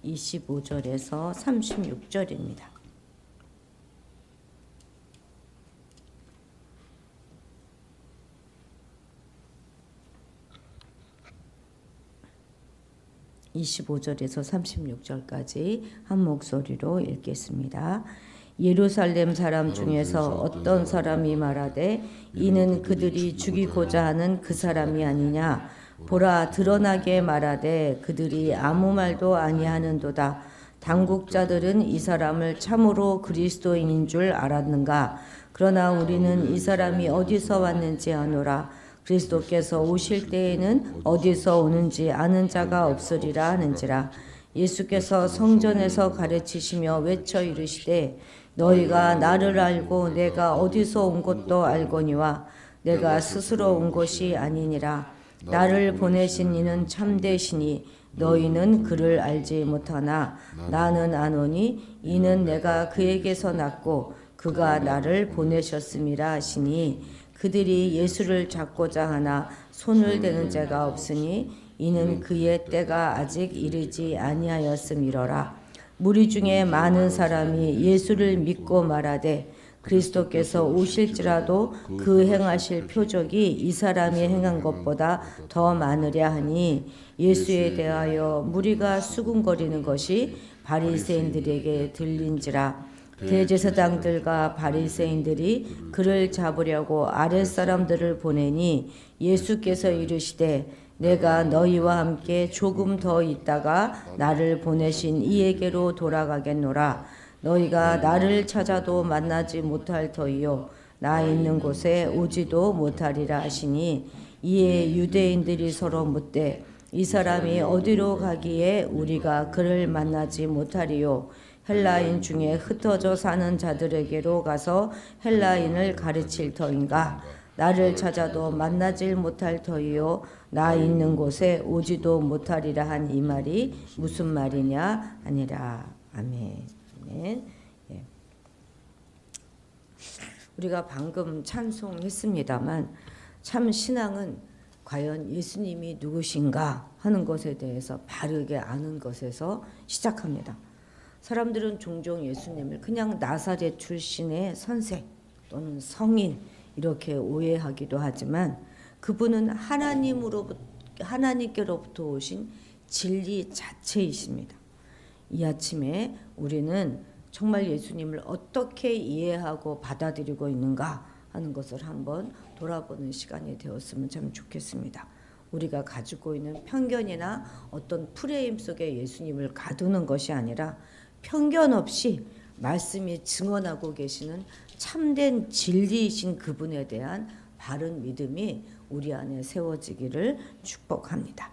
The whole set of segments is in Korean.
25절에서 36절입니다. (25절에서 36절까지) 한 목소리로 읽겠습니다. 예루살렘 사람 중에서 어떤 사람이 말하되 이는 그들이 죽이고자 하는 그 사람이 아니냐. 보라, 드러나게 말하되 그들이 아무 말도 아니하는도다. 당국자들은 이 사람을 참으로 그리스도인인 줄 알았는가. 그러나 우리는 이 사람이 어디서 왔는지 아노라. 그리스도께서 오실 때에는 어디서 오는지 아는 자가 없으리라 하는지라. 예수께서 성전에서 가르치시며 외쳐 이르시되 너희가 나를 알고 내가 어디서 온 것도 알거니와 내가 스스로 온 것이 아니니라. 나를 보내신 이는 참되시니 너희는 그를 알지 못하나 나는 아노니 이는 내가 그에게서 났고 그가 나를 보내셨음이라 하시니 그들이 예수를 잡고자 하나 손을 대는 자가 없으니 이는 그의 때가 아직 이르지 아니하였음이로라. 무리 중에 많은 사람이 예수를 믿고 말하되 그리스도께서 오실지라도 그 행하실 표적이 이 사람이 행한 것보다 더 많으랴 하니 예수에 대하여 무리가 수군거리는 것이 바리새인들에게 들린지라. 대제사장들과 바리새인들이 그를 잡으려고 아랫사람들을 보내니 예수께서 이르시되 내가 너희와 함께 조금 더 있다가 나를 보내신 이에게로 돌아가겠노라. 너희가 나를 찾아도 만나지 못할 터이요 나 있는 곳에 오지도 못하리라 하시니 이에 유대인들이 서로 묻되 이 사람이 어디로 가기에 우리가 그를 만나지 못하리요. 헬라인 중에 흩어져 사는 자들에게로 가서 헬라인을 가르칠 터인가. 나를 찾아도 만나질 못할 터이요 나 있는 곳에 오지도 못하리라 한 이 말이 무슨 말이냐 아니라. 아멘. 아멘. 예. 우리가 방금 찬송했습니다만 참 신앙은 과연 예수님이 누구신가 하는 것에 대해서 바르게 아는 것에서 시작합니다. 사람들은 종종 예수님을 그냥 나사렛 출신의 선생 또는 성인 이렇게 오해하기도 하지만 그분은 하나님께로부터 오신 진리 자체이십니다. 이 아침에 우리는 정말 예수님을 어떻게 이해하고 받아들이고 있는가 하는 것을 한번 돌아보는 시간이 되었으면 참 좋겠습니다. 우리가 가지고 있는 편견이나 어떤 프레임 속에 예수님을 가두는 것이 아니라 편견 없이 말씀이 증언하고 계시는 참된 진리이신 그분에 대한 바른 믿음이 우리 안에 세워지기를 축복합니다.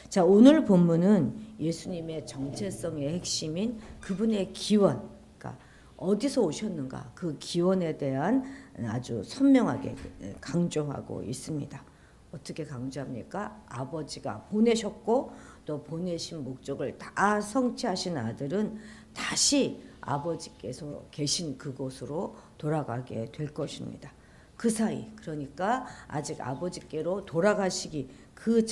자, 오늘 본문은 예수님의 정체성의 핵심인 그분의 기원, 그러니까 어디서 오셨는가 그 기원에 대한 아주 선명하게 강조하고 있습니다. 어떻게 강조합니까? 아버지가 보내셨고 또 보내신 목적을 다 성취하신 아들은 다시 아버지께서 계신 그곳으로 돌아가게 될 것입니다. 그 사이, 그러니까 아직 아버지께로 돌아가시기 그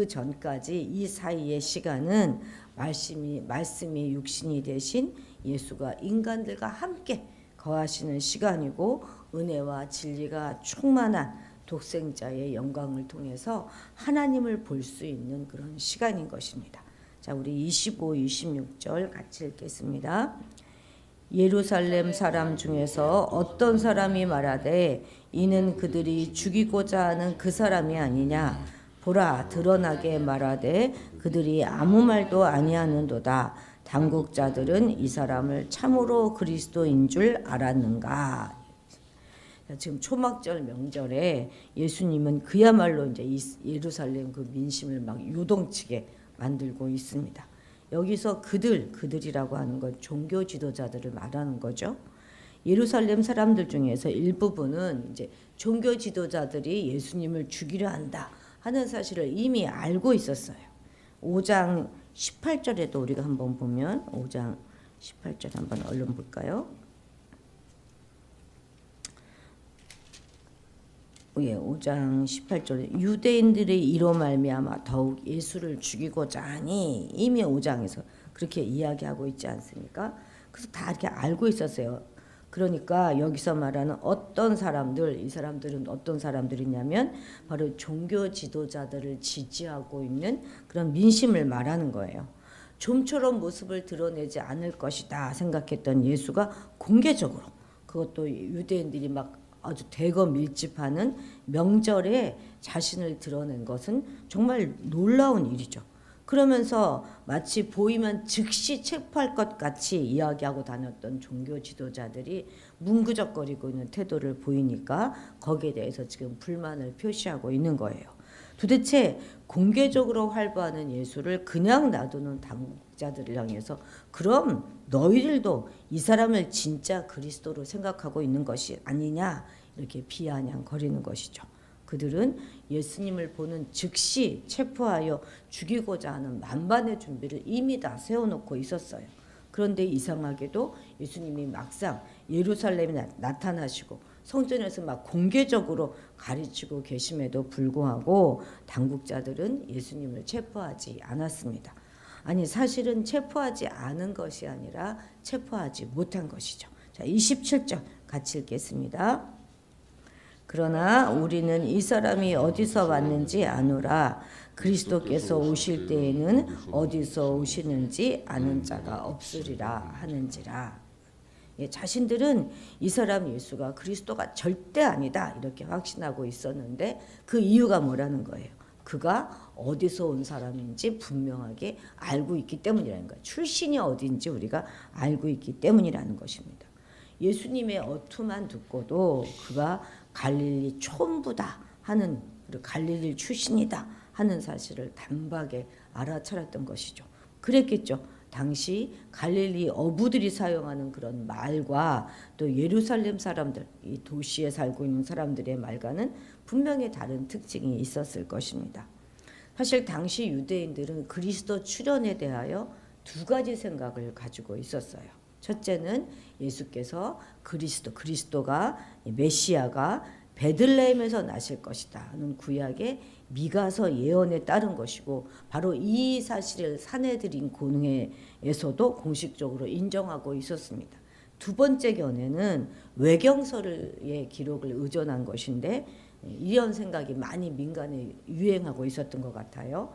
전까지 이 사이의 시간은 말씀이 육신이 되신 예수가 인간들과 함께 거하시는 시간이고 은혜와 진리가 충만한 독생자의 영광을 통해서 하나님을 볼 수 있는 그런 시간인 것입니다. 자, 우리 25, 26절 같이 읽겠습니다. 예루살렘 사람 중에서 어떤 사람이 말하되 이는 그들이 죽이고자 하는 그 사람이 아니냐. 보라, 드러나게 말하되 그들이 아무 말도 아니하는도다. 당국자들은 이 사람을 참으로 그리스도인 줄 알았는가. 지금 초막절 명절에 예수님은 그야말로 이제 예루살렘 그 민심을 막 요동치게 만들고 있습니다. 여기서 그들이라고 하는 건 종교 지도자들을 말하는 거죠. 예루살렘 사람들 중에서 일부분은 이제 종교 지도자들이 예수님을 죽이려 한다 하는 사실을 이미 알고 있었어요. 5장 18절에도 우리가 한번 보면 5장 18절 한번 얼른 볼까요? 예, 5장 18절 유대인들이 이로 말미암아 더욱 예수를 죽이고자 하니 이미 5장에서 그렇게 이야기하고 있지 않습니까? 그래서 다 이렇게 알고 있었어요. 그러니까 여기서 말하는 어떤 사람들, 이 사람들은 어떤 사람들이냐면 바로 종교 지도자들을 지지하고 있는 그런 민심을 말하는 거예요. 좀처럼 모습을 드러내지 않을 것이다 생각했던 예수가 공개적으로, 그것도 유대인들이 막 아주 대거 밀집하는 명절에 자신을 드러낸 것은 정말 놀라운 일이죠. 그러면서 마치 보이면 즉시 체포할 것 같이 이야기하고 다녔던 종교 지도자들이 뭉그적거리고 있는 태도를 보이니까 거기에 대해서 지금 불만을 표시하고 있는 거예요. 도대체 공개적으로 활보하는 예수를 그냥 놔두는 당국자들을 향해서 그럼 너희들도 이 사람을 진짜 그리스도로 생각하고 있는 것이 아니냐, 이렇게 비아냥거리는 것이죠. 그들은 예수님을 보는 즉시 체포하여 죽이고자 하는 만반의 준비를 이미 다 세워놓고 있었어요. 그런데 이상하게도 예수님이 막상 예루살렘에 나타나시고 성전에서 막 공개적으로 가르치고 계심에도 불구하고 당국자들은 예수님을 체포하지 않았습니다. 아니, 사실은 체포하지 않은 것이 아니라 체포하지 못한 것이죠. 자, 27절 같이 읽겠습니다. 그러나 우리는 이 사람이 어디서 왔는지 아노라. 그리스도께서 오실 때에는 어디서 오시는지 아는 자가 없으리라 하는지라. 자신들은 이 사람 예수가 그리스도가 절대 아니다 이렇게 확신하고 있었는데 그 이유가 뭐라는 거예요? 그가 어디서 온 사람인지 분명하게 알고 있기 때문이라는 거예요. 출신이 어딘지 우리가 알고 있기 때문이라는 것입니다. 예수님의 어투만 듣고도 그가 갈릴리 촌부다 하는, 갈릴리 출신이다 하는 사실을 단박에 알아차렸던 것이죠. 그랬겠죠. 당시 갈릴리 어부들이 사용하는 그런 말과 또 예루살렘 사람들, 이 도시에 살고 있는 사람들의 말과는 분명히 다른 특징이 있었을 것입니다. 사실 당시 유대인들은 그리스도 출현에 대하여 두 가지 생각을 가지고 있었어요. 첫째는 예수께서 그리스도가 메시아가 베들레헴에서 나실 것이다 하는 구약의 미가서 예언에 따른 것이고, 바로 이 사실을 사내들인 공회에서도 공식적으로 인정하고 있었습니다. 두 번째 견해는 외경서의 기록을 의존한 것인데, 이런 생각이 많이 민간에 유행하고 있었던 것 같아요.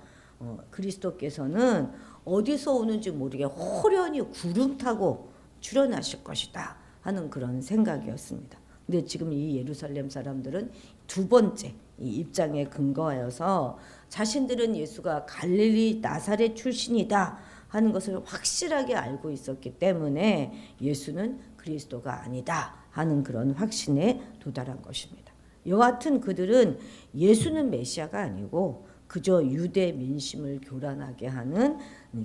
그리스도께서는 어디서 오는지 모르게 호련히 구름 타고 출현하실 것이다 하는 그런 생각이었습니다. 근데 지금 이 예루살렘 사람들은 두 번째 이 입장에 근거하여서 자신들은 예수가 갈릴리 나사렛 출신이다 하는 것을 확실하게 알고 있었기 때문에 예수는 그리스도가 아니다 하는 그런 확신에 도달한 것입니다. 여하튼 그들은 예수는 메시아가 아니고 그저 유대 민심을 교란하게 하는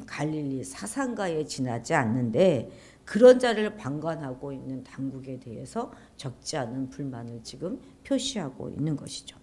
갈릴리 사상가에 지나지 않는데, 그런 자를 방관하고 있는 당국에 대해서 적지 않은 불만을 지금 표시하고 있는 것이죠.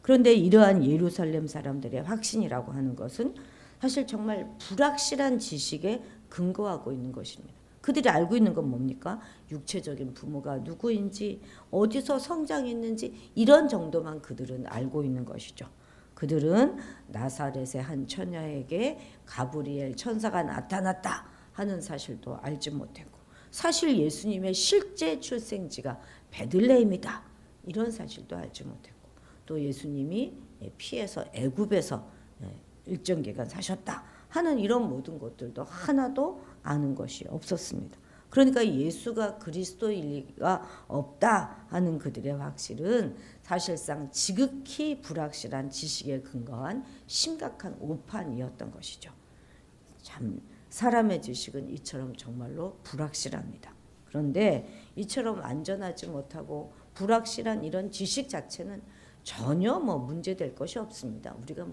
그런데 이러한 예루살렘 사람들의 확신이라고 하는 것은 사실 정말 불확실한 지식에 근거하고 있는 것입니다. 그들이 알고 있는 건 뭡니까? 육체적인 부모가 누구인지, 어디서 성장했는지, 이런 정도만 그들은 알고 있는 것이죠. 그들은 나사렛의 한 처녀에게 가브리엘 천사가 나타났다 하는 사실도 알지 못했고, 사실 예수님의 실제 출생지가 베들레헴이다 이런 사실도 알지 못했고, 또 예수님이 피해서 애굽에서 일정 기간 사셨다 하는 이런 모든 것들도 하나도 아는 것이 없었습니다. 그러니까 예수가 그리스도일 리가 없다 하는 그들의 확실은 사실상 지극히 불확실한 지식에 근거한 심각한 오판이었던 것이죠. 참 사람의 지식은 이처럼 정말로 불확실합니다. 그런데 이처럼 안전하지 못하고 불확실한 이런 지식 자체는 전혀 문제될 것이 없습니다. 우리가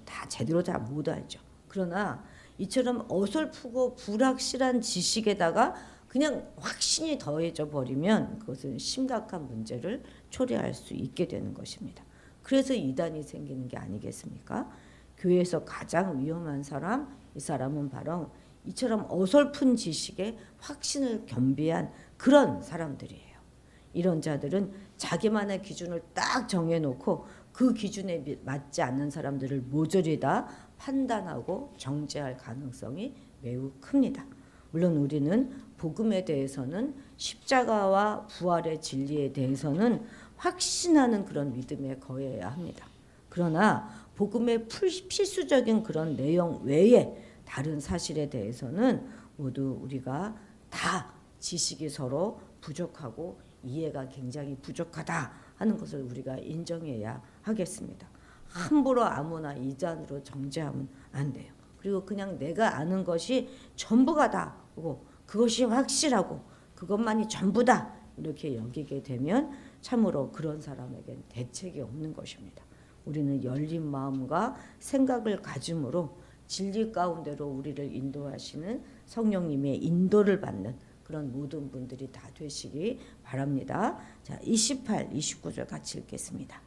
다 제대로 다 못 알죠. 그러나 이처럼 어설프고 불확실한 지식에다가 그냥 확신이 더해져 버리면 그것은 심각한 문제를 초래할 수 있게 되는 것입니다. 그래서 이단이 생기는 게 아니겠습니까? 교회에서 가장 위험한 사람, 이 사람은 바로 이처럼 어설픈 지식에 확신을 겸비한 그런 사람들이에요. 이런 자들은 자기만의 기준을 딱 정해놓고 그 기준에 맞지 않는 사람들을 모조리 다 판단하고 정죄할 가능성이 매우 큽니다. 물론 우리는 복음에 대해서는 십자가와 부활의 진리에 대해서는 확신하는 그런 믿음에 거해야 합니다. 그러나 복음의 필수적인 그런 내용 외에 다른 사실에 대해서는 모두 우리가 다 지식이 서로 부족하고 이해가 굉장히 부족하다 하는 것을 우리가 인정해야 하겠습니다. 함부로 아무나 이단으로 정죄하면 안 돼요. 그리고 그냥 내가 아는 것이 전부가 다고 그것이 확실하고 그것만이 전부다 이렇게 여기게 되면 참으로 그런 사람에겐 대책이 없는 것입니다. 우리는 열린 마음과 생각을 가짐으로 진리 가운데로 우리를 인도하시는 성령님의 인도를 받는 그런 모든 분들이 다 되시기 바랍니다. 자, 28, 29절 같이 읽겠습니다.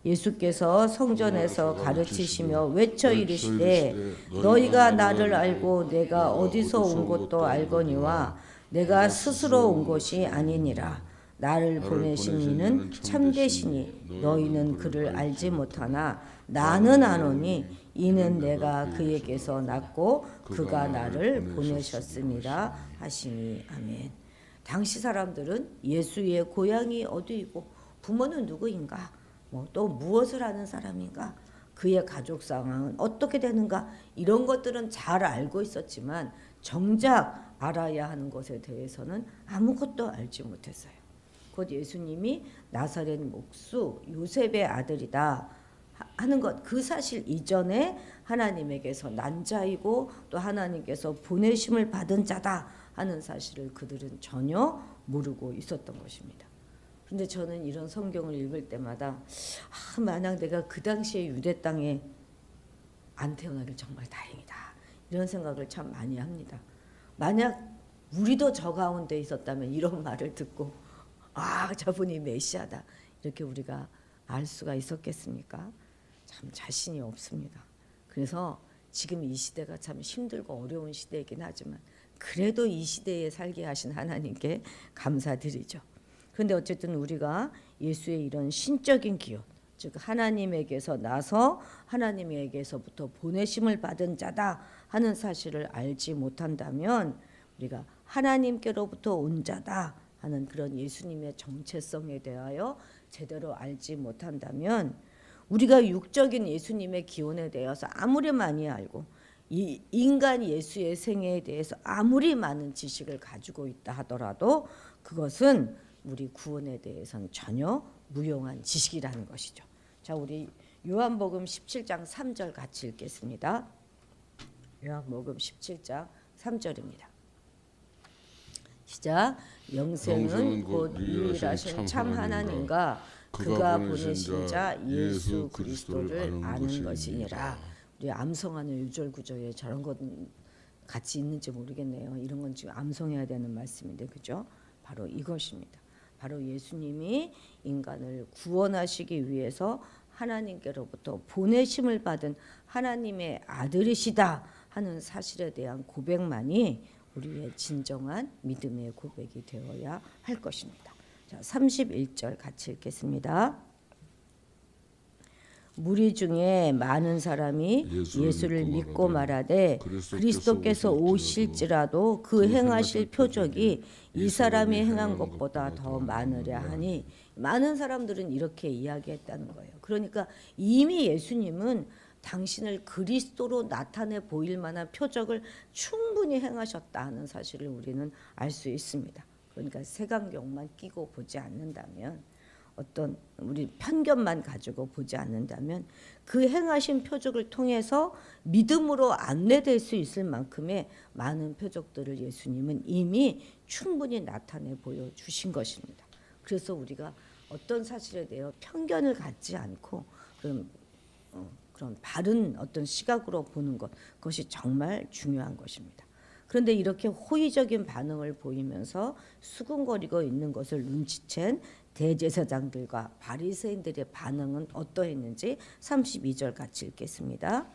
예수께서 성전에서 가르치시며 외쳐 이르시되 너희가 나를 알고 내가 어디서 온 것도 알거니와 내가 스스로 온 것이 아니니라. 나를 보내신 이는 참되시니 너희는 그를 알지 못하나 나는 아노니 이는 내가 그에게서 났고 그가 나를 보내셨음이라 하시니. 아멘. 당시 사람들은 예수의 고향이 어디이고 부모는 누구인가, 또 무엇을 하는 사람인가, 그의 가족 상황은 어떻게 되는가, 이런 것들은 잘 알고 있었지만 정작 알아야 하는 것에 대해서는 아무것도 알지 못했어요. 곧 예수님이 나사렛 목수 요셉의 아들이다 하는 것, 그 사실 이전에 하나님에게서 난 자이고 또 하나님께서 보내심을 받은 자다 하는 사실을 그들은 전혀 모르고 있었던 것입니다. 그런데 저는 이런 성경을 읽을 때마다 만약 내가 그 당시에 유대 땅에 안 태어나길 정말 다행이다 이런 생각을 참 많이 합니다. 만약 우리도 저 가운데 있었다면 이런 말을 듣고 저분이 메시아다 이렇게 우리가 알 수가 있었겠습니까? 참 자신이 없습니다. 그래서 지금 이 시대가 참 힘들고 어려운 시대이긴 하지만 그래도 이 시대에 살게 하신 하나님께 감사드리죠. 그런데 어쨌든 우리가 예수의 이런 신적인 기원, 즉 하나님에게서 나서 하나님에게서부터 보내심을 받은 자다 하는 사실을 알지 못한다면, 우리가 하나님께로부터 온 자다 하는 그런 예수님의 정체성에 대하여 제대로 알지 못한다면, 우리가 육적인 예수님의 기원에 대해서 아무리 많이 알고 이 인간 예수의 생애에 대해서 아무리 많은 지식을 가지고 있다 하더라도 그것은 우리 구원에 대해서는 전혀 무용한 지식이라는 것이죠. 자, 우리 요한복음 17장 3절 같이 읽겠습니다. 요한복음 17장 3절입니다. 시작. 영생은 곧 유일하신 참 하나님과 그가 보내신 자 예수 그리스도를 아는 것이니라. 우리 암송하는 6절 9절에 저런 것 같이 있는지 모르겠네요. 이런 건 지금 암송해야 되는 말씀인데, 그죠? 바로 이것입니다. 바로 예수님이 인간을 구원하시기 위해서 하나님께로부터 보내심을 받은 하나님의 아들이시다 하는 사실에 대한 고백만이 우리의 진정한 믿음의 고백이 되어야 할 것입니다. 자, 31절 같이 읽겠습니다. 무리 중에 많은 사람이 예수를 믿고 말하되 그리스도께서 오실지라도 그 행하실 표적이 이 사람이 행한 것보다 더 많으랴 하니, 많은 사람들은 이렇게 이야기했다는 거예요. 그러니까 이미 예수님은 당신을 그리스도로 나타내 보일 만한 표적을 충분히 행하셨다는 사실을 우리는 알 수 있습니다. 그러니까 색안경만 끼고 보지 않는다면, 어떤 우리 편견만 가지고 보지 않는다면 그 행하신 표적을 통해서 믿음으로 안내될 수 있을 만큼의 많은 표적들을 예수님은 이미 충분히 나타내 보여주신 것입니다. 그래서 우리가 어떤 사실에 대해 편견을 갖지 않고 그런 바른 어떤 시각으로 보는 것, 그것이 정말 중요한 것입니다. 그런데 이렇게 호의적인 반응을 보이면서 수군거리고 있는 것을 눈치챈 대제사장들과 바리새인들의 반응은 어떠했는지 32절 같이 읽겠습니다.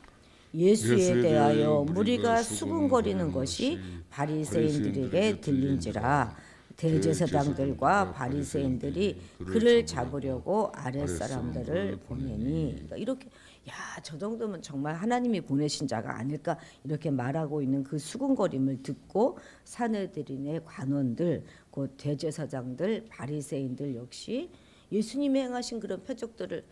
예수에 대하여 무리가 수군거리는 것이 바리새인들에게 들린지라. 대제사장들과 바리새인들이 그를 잡으려고 아랫사람들을 보내니. 그러니까 야, 저 정도면 정말 하나님이 보내신 자가 아닐까 이렇게 말하고 있는 그 수군거림을 듣고 사내들인의 관원들, 곧 대제사장들, 바리새인들 역시 예수님이 행하신 그런 표적들을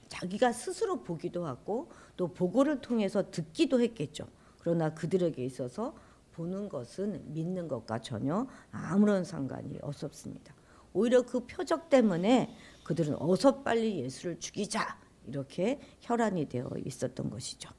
자기가 스스로 보기도 하고 또 보고를 통해서 듣기도 했겠죠. 그러나 그들에게 있어서 보는 것은 믿는 것과 전혀 아무런 상관이 없었습니다. 오히려 그 표적 때문에 그들은 어서 빨리 예수를 죽이자 이렇게 혈안이 되어 있었던 것이죠.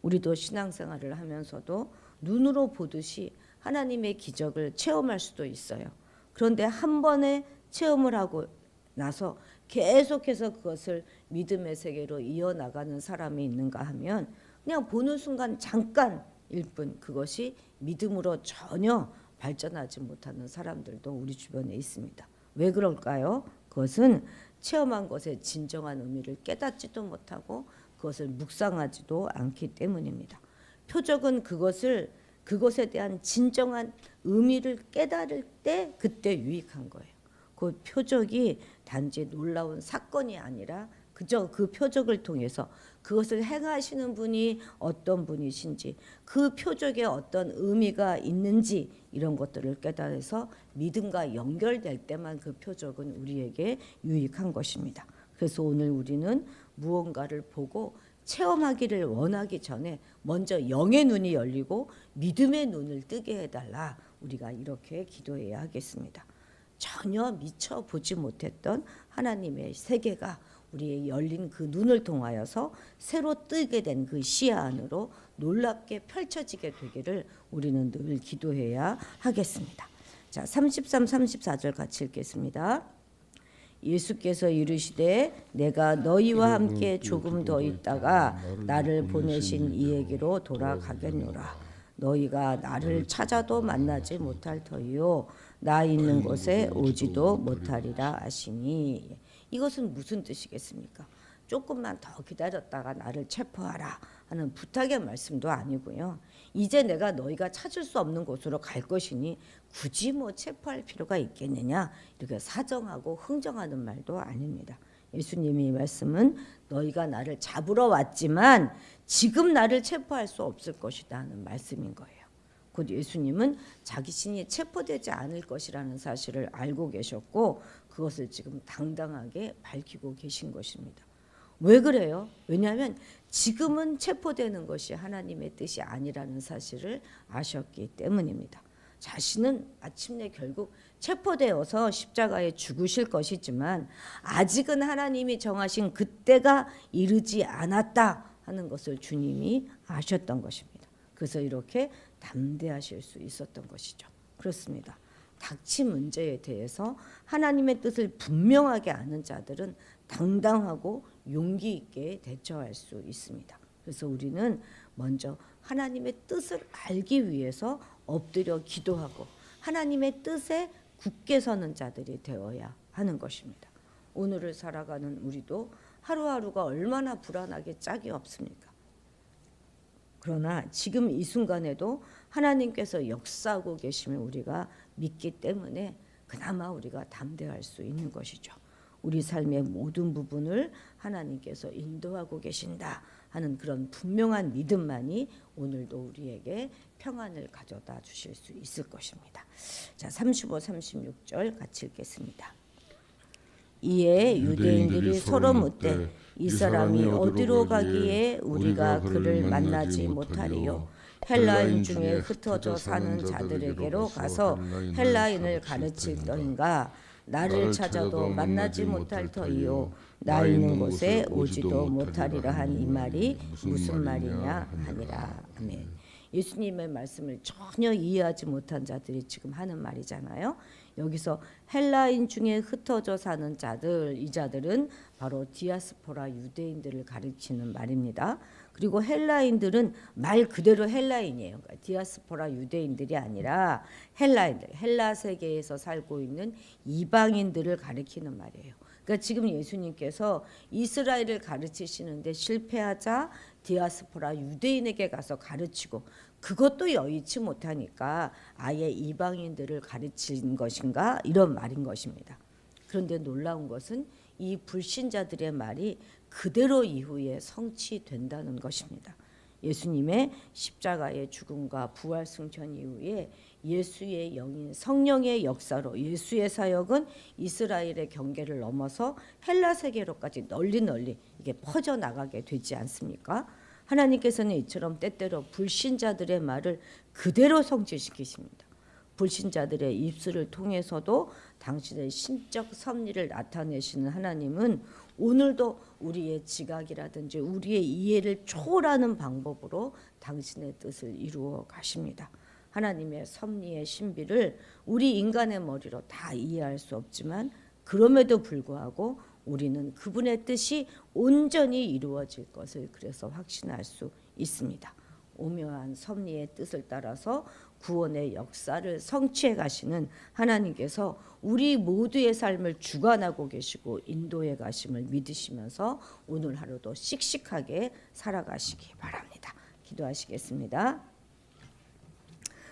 우리도 신앙생활을 하면서도 눈으로 보듯이 하나님의 기적을 체험할 수도 있어요. 그런데 한 번에 체험을 하고 나서 계속해서 그것을 믿음의 세계로 이어나가는 사람이 있는가 하면 그냥 보는 순간 잠깐일 뿐 그것이 믿음으로 전혀 발전하지 못하는 사람들도 우리 주변에 있습니다. 왜 그럴까요? 그것은 체험한 것의 진정한 의미를 깨닫지도 못하고 그것을 묵상하지도 않기 때문입니다. 표적은 그것에 대한 진정한 의미를 깨달을 때 그때 유익한 거예요. 그 표적이 단지 놀라운 사건이 아니라 그저 그 표적을 통해서 그것을 행하시는 분이 어떤 분이신지 그 표적에 어떤 의미가 있는지 이런 것들을 깨달아서 믿음과 연결될 때만 그 표적은 우리에게 유익한 것입니다. 그래서 오늘 우리는 무언가를 보고 체험하기를 원하기 전에 먼저 영의 눈이 열리고 믿음의 눈을 뜨게 해달라. 우리가 이렇게 기도해야 하겠습니다. 전혀 미처 보지 못했던 하나님의 세계가 우리의 열린 그 눈을 통하여서 새로 뜨게 된 그 시야 안으로 놀랍게 펼쳐지게 되기를 우리는 늘 기도해야 하겠습니다. 자, 33, 34절 같이 읽겠습니다. 예수께서 이르시되 내가 너희와 함께 조금 더 있다가 나를 보내신 이에게로 돌아가겠노라. 너희가 나를 찾아도 만나지 못할 터이요 나 있는 곳에 오지도 못하리라 하시니. 이것은 무슨 뜻이겠습니까? 조금만 더 기다렸다가 나를 체포하라 하는 부탁의 말씀도 아니고요. 이제 내가 너희가 찾을 수 없는 곳으로 갈 것이니 굳이 뭐 체포할 필요가 있겠느냐 이렇게 사정하고 흥정하는 말도 아닙니다. 예수님이 말씀은 너희가 나를 잡으러 왔지만 지금 나를 체포할 수 없을 것이다 하는 말씀인 거예요. 곧 예수님은 자기 신이 체포되지 않을 것이라는 사실을 알고 계셨고 그것을 지금 당당하게 밝히고 계신 것입니다. 왜 그래요? 왜냐하면 지금은 체포되는 것이 하나님의 뜻이 아니라는 사실을 아셨기 때문입니다. 자신은 마침내 결국 체포되어서 십자가에 죽으실 것이지만 아직은 하나님이 정하신 그때가 이르지 않았다 하는 것을 주님이 아셨던 것입니다. 그래서 이렇게 담대하실 수 있었던 것이죠. 그렇습니다. 닥친 문제에 대해서 하나님의 뜻을 분명하게 아는 자들은 당당하고 용기 있게 대처할 수 있습니다. 그래서 우리는 먼저 하나님의 뜻을 알기 위해서 엎드려 기도하고 하나님의 뜻에 굳게 서는 자들이 되어야 하는 것입니다. 오늘을 살아가는 우리도 하루하루가 얼마나 불안하게 짝이 없습니까? 그러나 지금 이 순간에도 하나님께서 역사하고 계심을 우리가 믿기 때문에 그나마 우리가 담대할 수 있는 것이죠. 우리 삶의 모든 부분을 하나님께서 인도하고 계신다 하는 그런 분명한 믿음만이 오늘도 우리에게 평안을 가져다 주실 수 있을 것입니다. 자, 35, 36절 같이 읽겠습니다. 이에 유대인들이 서로 묻되 이 사람이 어디로 가기에 우리가 그를 만나지 못하리요? 헬라인 중에 흩어져 사는 자들에게로 가서 헬라인을 가르칠더인가? 나를 찾아도 만나지 못할 터이요 나 있는 곳에 오지도 못하리라 한 이 말이 무슨 말이냐 하니라. 아멘. 예수님의 말씀을 전혀 이해하지 못한 자들이 지금 하는 말이잖아요. 여기서 헬라인 중에 흩어져 사는 자들, 이 자들은 바로 디아스포라 유대인들을 가리키는 말입니다. 그리고 헬라인들은 말 그대로 헬라인이에요. 그러니까 디아스포라 유대인들이 아니라 헬라인들, 헬라 세계에서 살고 있는 이방인들을 가리키는 말이에요. 그러니까 지금 예수님께서 이스라엘을 가르치시는데 실패하자 디아스포라 유대인에게 가서 가르치고 그것도 여의치 못하니까 아예 이방인들을 가르친 것인가 이런 말인 것입니다. 그런데 놀라운 것은 이 불신자들의 말이 그대로 이후에 성취된다는 것입니다. 예수님의 십자가의 죽음과 부활 승천 이후에 예수의 영인 성령의 역사로 예수의 사역은 이스라엘의 경계를 넘어서 헬라 세계로까지 널리 이게 퍼져나가게 되지 않습니까? 하나님께서는 이처럼 때때로 불신자들의 말을 그대로 성취시키십니다. 불신자들의 입술을 통해서도 당신의 신적 섭리를 나타내시는 하나님은 오늘도 우리의 지각이라든지 우리의 이해를 초월하는 방법으로 당신의 뜻을 이루어 가십니다. 하나님의 섭리의 신비를 우리 인간의 머리로 다 이해할 수 없지만 그럼에도 불구하고 우리는 그분의 뜻이 온전히 이루어질 것을 그래서 확신할 수 있습니다. 오묘한 섭리의 뜻을 따라서 구원의 역사를 성취해 가시는 하나님께서 우리 모두의 삶을 주관하고 계시고 인도해 가심을 믿으시면서 오늘 하루도 씩씩하게 살아가시기 바랍니다. 기도하시겠습니다.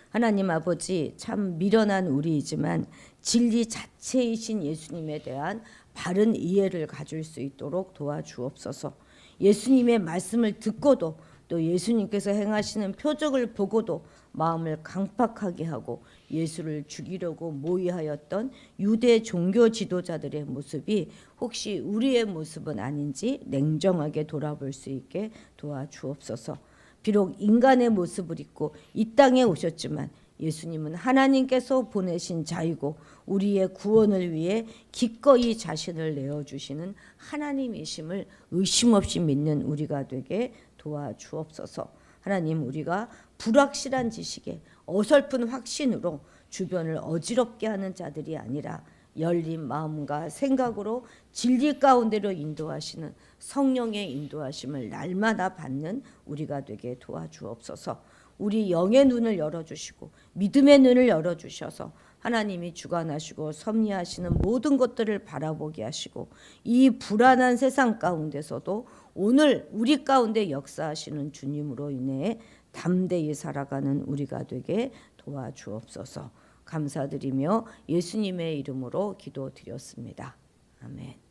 하나님 아버지, 참 미련한 우리이지만 진리 자체이신 예수님에 대한 바른 이해를 가질 수 있도록 도와주옵소서. 예수님의 말씀을 듣고도 또 예수님께서 행하시는 표적을 보고도 마음을 강팍하게 하고 예수를 죽이려고 모의하였던 유대 종교 지도자들의 모습이 혹시 우리의 모습은 아닌지 냉정하게 돌아볼 수 있게 도와주옵소서. 비록 인간의 모습을 입고 이 땅에 오셨지만 예수님은 하나님께서 보내신 자이고 우리의 구원을 위해 기꺼이 자신을 내어주시는 하나님이심을 의심 없이 믿는 우리가 되게 도와주옵소서. 하나님, 우리가 불확실한 지식에 어설픈 확신으로 주변을 어지럽게 하는 자들이 아니라 열린 마음과 생각으로 진리 가운데로 인도하시는 성령의 인도하심을 날마다 받는 우리가 되게 도와주옵소서. 우리 영의 눈을 열어주시고 믿음의 눈을 열어주셔서 하나님이 주관하시고 섭리하시는 모든 것들을 바라보게 하시고 이 불안한 세상 가운데서도 오늘 우리 가운데 역사하시는 주님으로 인해 담대히 살아가는 우리가 되게 도와주옵소서. 감사드리며 예수님의 이름으로 기도드렸습니다. 아멘.